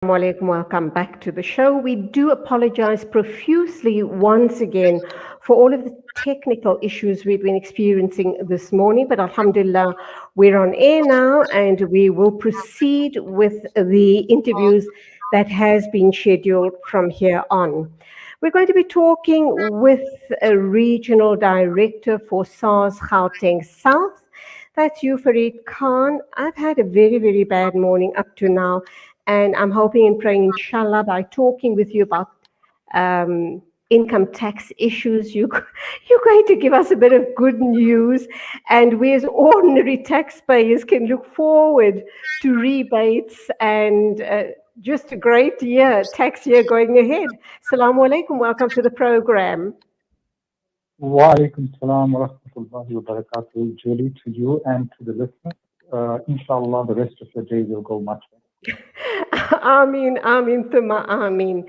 Alaikum, welcome back to the show. We do apologize profusely once again for all of the technical issues we've been experiencing this morning, but alhamdulillah, we're on air now and we will proceed with the interviews that has been scheduled from here on. We're going to be talking with a regional director for SARS Gauteng South. That's you, Farid Khan. I've had a very, very bad morning up to now. And I'm hoping and praying, inshallah, by talking with you about income tax issues, you're going to give us a bit of good news. And we as ordinary taxpayers can look forward to rebates and just a great year, tax year going ahead. Assalamu alaikum. Welcome to the program. Wa alaikum salam wa rahmatullahi wa barakatuh, Julie, to you and to the listeners. Inshallah, the rest of the day will go much better. Ameen, Ameen, Thumma Ameen.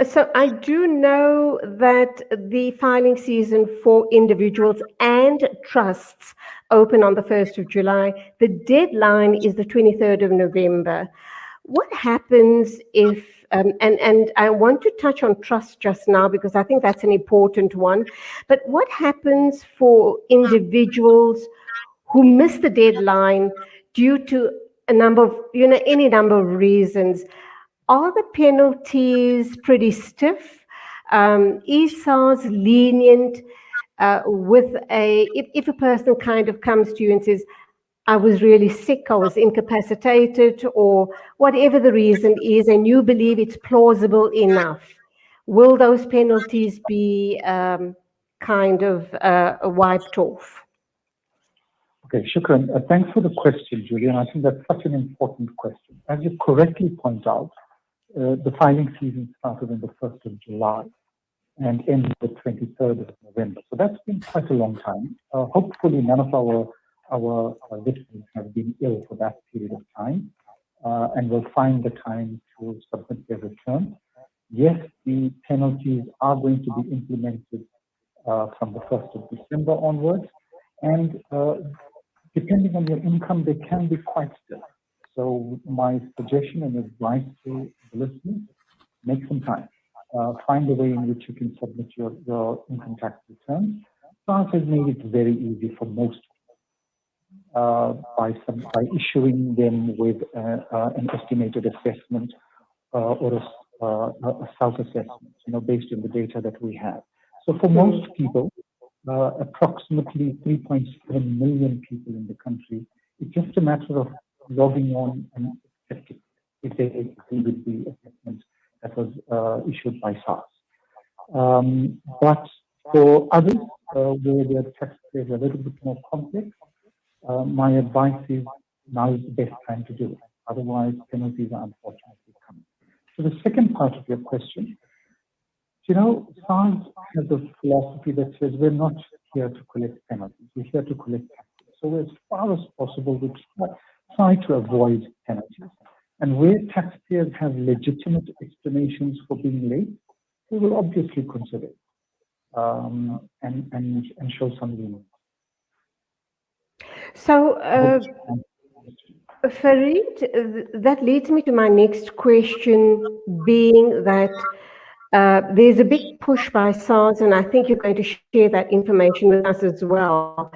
So I do know that the filing season for individuals and trusts open on the 1st of July. The deadline is the 23rd of November. What happens if, and I want to touch on trust just now because I think that's an important one, but what happens for individuals who miss the deadline due to a number of, any number of reasons? Are the penalties pretty stiff? Is SARS lenient with if a person kind of comes to you and says, I was really sick, I was incapacitated, or whatever the reason is, and you believe it's plausible enough, will those penalties be kind of wiped off? Okay, shukran. Thanks for the question, Julie, and I think that's such an important question. As you correctly point out, the filing season started on the 1st of July and ended the 23rd of November. So that's been quite a long time. Hopefully none of our listeners have been ill for that period of time and will find the time to submit their return. Yes, the penalties are going to be implemented from the 1st of December onwards, and depending on your income, they can be quite stiff. So my suggestion and advice to the listeners, make some time. Find a way in which you can submit your income tax returns. SARS has made it very easy for most by issuing them with an estimated assessment or a self-assessment, based on the data that we have. So for most people, approximately 3.7 million people in the country, it's just a matter of logging on and accepting if they agree with the assessment that was issued by SARS. But for others, where their tax is a little bit more complex, my advice is now is the best time to do it. Otherwise, penalties are unfortunately coming. So the second part of your question, SARS has a philosophy that says we're not here to collect penalties, we're here to collect taxes. So as far as possible, we try to avoid penalties. And where taxpayers have legitimate explanations for being late, we will obviously consider it and show some leniency. So, Farid, that leads me to my next question, being that there's a big push by SARS, and I think you're going to share that information with us as well,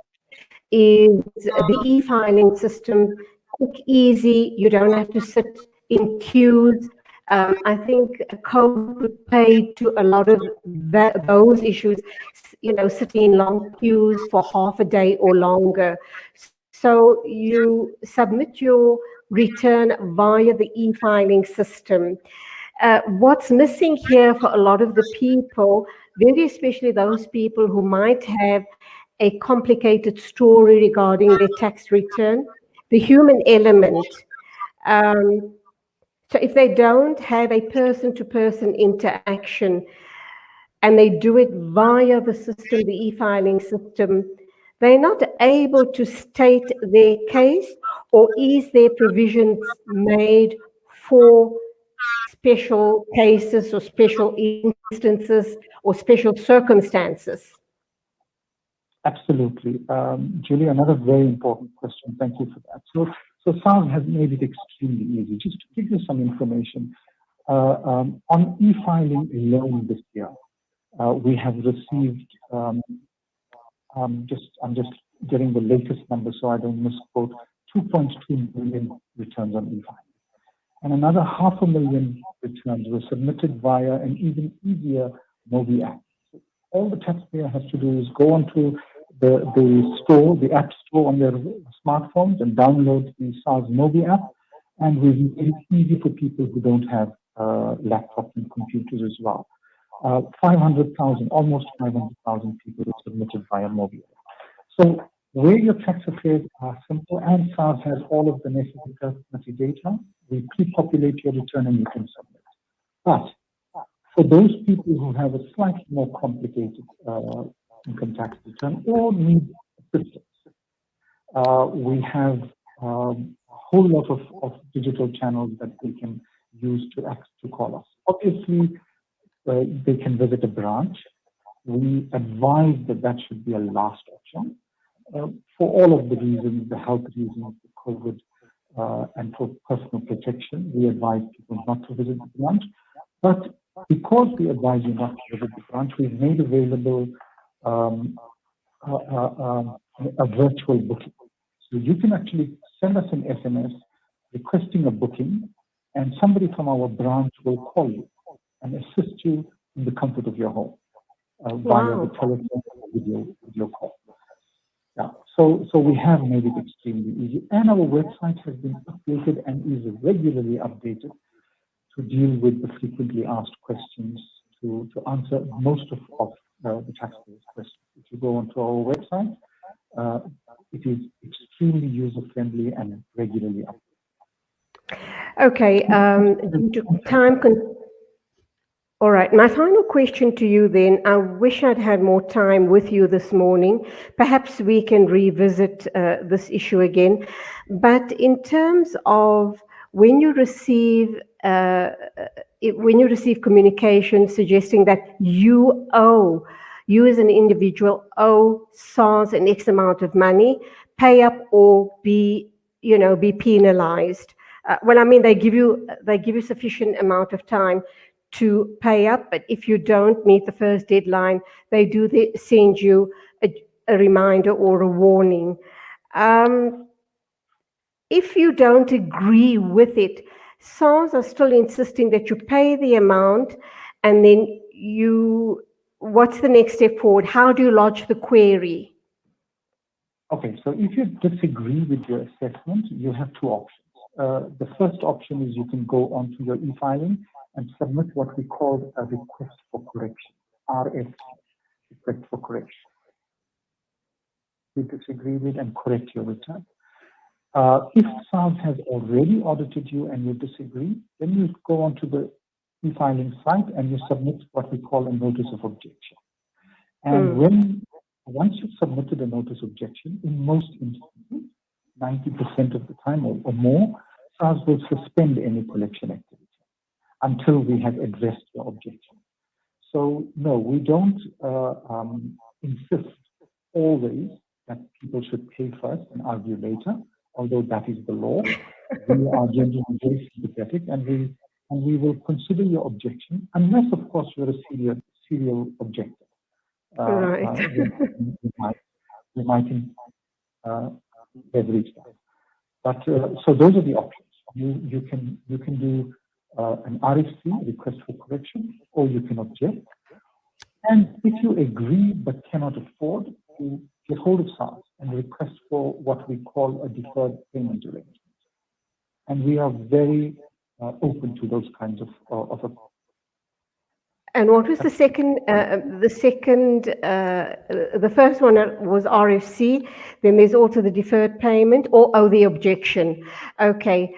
is the e-filing system. Quick, easy, you don't have to sit in queues. I think COVID paid to a lot of those issues, sitting in long queues for half a day or longer. So you submit your return via the e-filing system. What's missing here for a lot of the people, very especially those people who might have a complicated story regarding their tax return, the human element. So if they don't have a person-to-person interaction and they do it via the system, the e-filing system, they're not able to state their case, or is there provisions made for special cases or special instances or special circumstances? Absolutely. Julie, another very important question. Thank you for that. So So SARS has made it extremely easy. Just to give you some information, on e-filing alone this year, we have received, I'm just getting the latest number so I don't misquote, 2.2 million returns on e-filing. And another 500,000 returns were submitted via an even easier Mobi app. So all the taxpayer has to do is go onto the app store on their smartphones and download the SARS Mobi app, and we've made it easy for people who don't have laptops and computers as well. 500,000, almost 500,000 people were submitted via Mobi. So where your tax affairs are simple and SARS has all of the necessary data, we pre-populate your return and you can submit. But for those people who have a slightly more complicated income tax return or need assistance, we have a whole lot of digital channels that they can use to call us. Obviously, they can visit a branch. We advise that should be a last option. For all of the reasons, the health reasons, the COVID, and for personal protection, we advise people not to visit the branch. But because we advise you not to visit the branch, we've made available a virtual booking. So you can actually send us an SMS requesting a booking, and somebody from our branch will call you and assist you in the comfort of your home via the telephone or video call. Yeah. So we have made it extremely easy, and our website has been updated and is regularly updated to deal with the frequently asked questions, to answer most of the taxpayers' questions. If you go onto our website, it is extremely user-friendly and regularly updated. Okay, due to time all right, my final question to you then, I wish I'd had more time with you this morning. Perhaps we can revisit this issue again. But in terms of when you receive communication suggesting that you as an individual owe SARS an X amount of money, pay up or be penalized. Well, I mean, they give you sufficient amount of time to pay up, but if you don't meet the first deadline, they send you a reminder or a warning. If you don't agree with it, SARS are still insisting that you pay the amount, and then what's the next step forward? How do you lodge the query? Okay, so if you disagree with your assessment, you have two options. The first option is you can go onto your e-filing and submit what we call a request for correction, RFC, request for correction. You disagree with and correct your return. If SARS has already audited you and you disagree, then you go onto the e-filing site and you submit what we call a notice of objection. And once you've submitted a notice of objection, in most instances, 90% of the time or more, SARS will suspend any collection activity until we have addressed your objection. So no, we don't insist always that people should pay first and argue later, although that is the law. We are generally very sympathetic, and we will consider your objection, unless of course you're a serial objector. Right. We might leverage that. But so those are the options. You can do an RFC, request for correction, or you can object. And if you agree but cannot afford, to get hold of SARS and request for what we call a deferred payment arrangement. And we are very open to those kinds of And what was the second? The first one was RFC. Then there's also the deferred payment or the objection. Okay.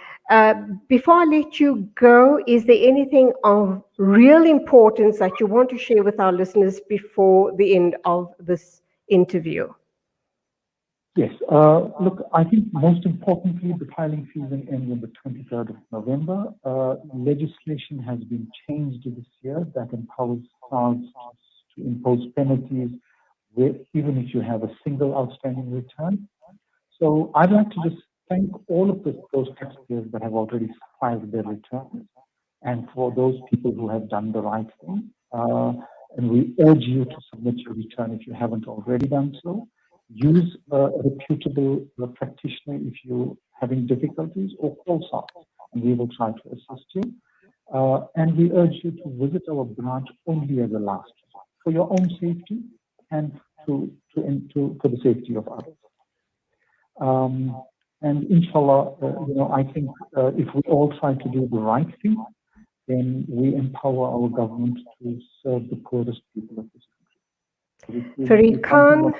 Before I let you go, is there anything of real importance that you want to share with our listeners before the end of this interview? Yes. Look, I think most importantly, the filing season ends on the 23rd of November. Legislation has been changed this year that empowers SARS to impose penalties even if you have a single outstanding return. So I'd like to just thank all of those taxpayers that have already filed their returns, and for those people who have done the right thing. And we urge you to submit your return if you haven't already done so. Use a reputable practitioner if you're having difficulties, or call SARS, and we will try to assist you. And we urge you to visit our branch only as a last resort, for your own safety and for the safety of others. And inshallah, I think if we all try to do the right thing, then we empower our government to serve the poorest people of this country. Farid Khan,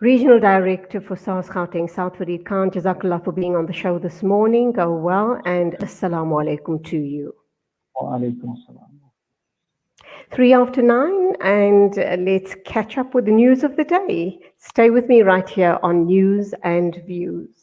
Regional Director for SARS Gauteng South, Farid Khan, Jazakallah for being on the show this morning. Go well, and Assalamu alaikum to you. Wa alaikum salam. 9:03, and let's catch up with the news of the day. Stay with me right here on News and Views.